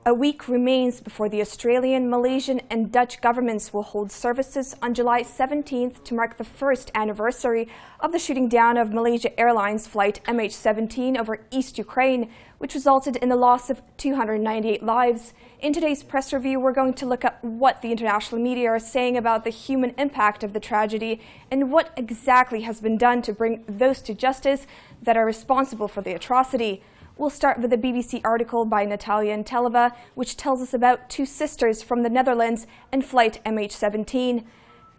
A week remains before the Australian, Malaysian and Dutch governments will hold services on July 17th to mark the first anniversary of the shooting down of Malaysia Airlines flight MH17 over East Ukraine, which resulted in the loss of 298 lives. In today's press review, we're going to look at what the international media are saying about the human impact of the tragedy and what exactly has been done to bring those to justice that are responsible for the atrocity. We'll start with a BBC article by Natalia Antelova, which tells us about two sisters from the Netherlands and flight MH17.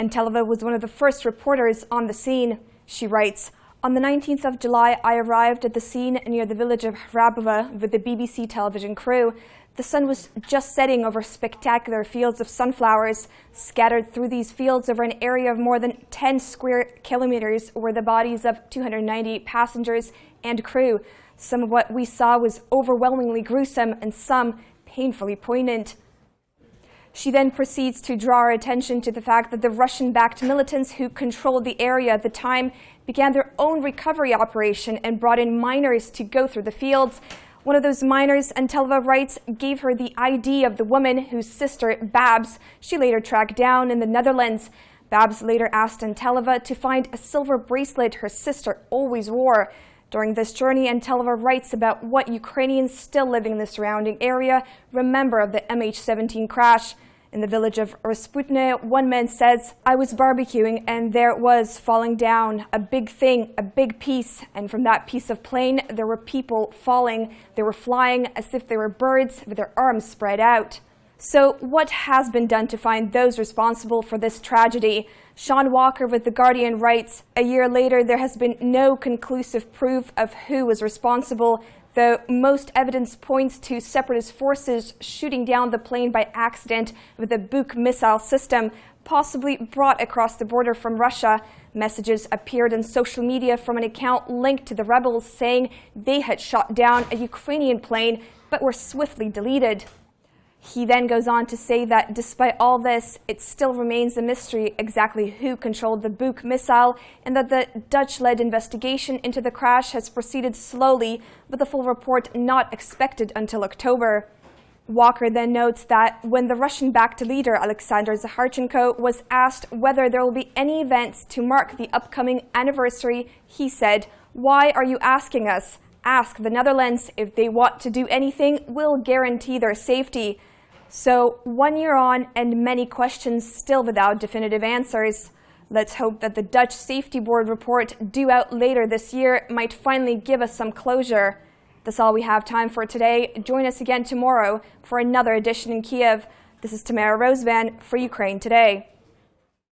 Antelova was one of the first reporters on the scene. She writes, "On the 19th of July, I arrived at the scene near the village of Hrabova with the BBC television crew. The sun was just setting over spectacular fields of sunflowers. Scattered through these fields over an area of more than 10 square kilometers were the bodies of 298 passengers and crew. Some of what we saw was overwhelmingly gruesome and some painfully poignant." She then proceeds to draw our attention to the fact that the Russian-backed militants who controlled the area at the time began their own recovery operation and brought in miners to go through the fields. One of those miners, Antelova writes, gave her the ID of the woman whose sister, Babs, she later tracked down in the Netherlands. Babs later asked Antelova to find a silver bracelet her sister always wore. During this journey, Antelova writes about what Ukrainians still living in the surrounding area remember of the MH17 crash. In the village of Rasputne, one man says, "I was barbecuing and there it was falling down, a big thing, a big piece, and from that piece of plane there were people falling. They were flying as if they were birds with their arms spread out." So what has been done to find those responsible for this tragedy? Sean Walker with The Guardian writes, "A year later, there has been no conclusive proof of who was responsible, though most evidence points to separatist forces shooting down the plane by accident with a Buk missile system, possibly brought across the border from Russia. Messages appeared on social media from an account linked to the rebels saying they had shot down a Ukrainian plane but were swiftly deleted." He then goes on to say that despite all this, it still remains a mystery exactly who controlled the Buk missile and that the Dutch-led investigation into the crash has proceeded slowly, with a full report not expected until October. Walker then notes that when the Russian-backed leader Alexander Zakharchenko was asked whether there will be any events to mark the upcoming anniversary, he said, "Why are you asking us? Ask the Netherlands. If they want to do anything, we'll guarantee their safety." So 1 year on and many questions still without definitive answers. Let's hope that the Dutch Safety Board report due out later this year might finally give us some closure. That's all we have time for today. Join us again tomorrow for another edition in Kiev. This is Tamara Rosevan for Ukraine Today.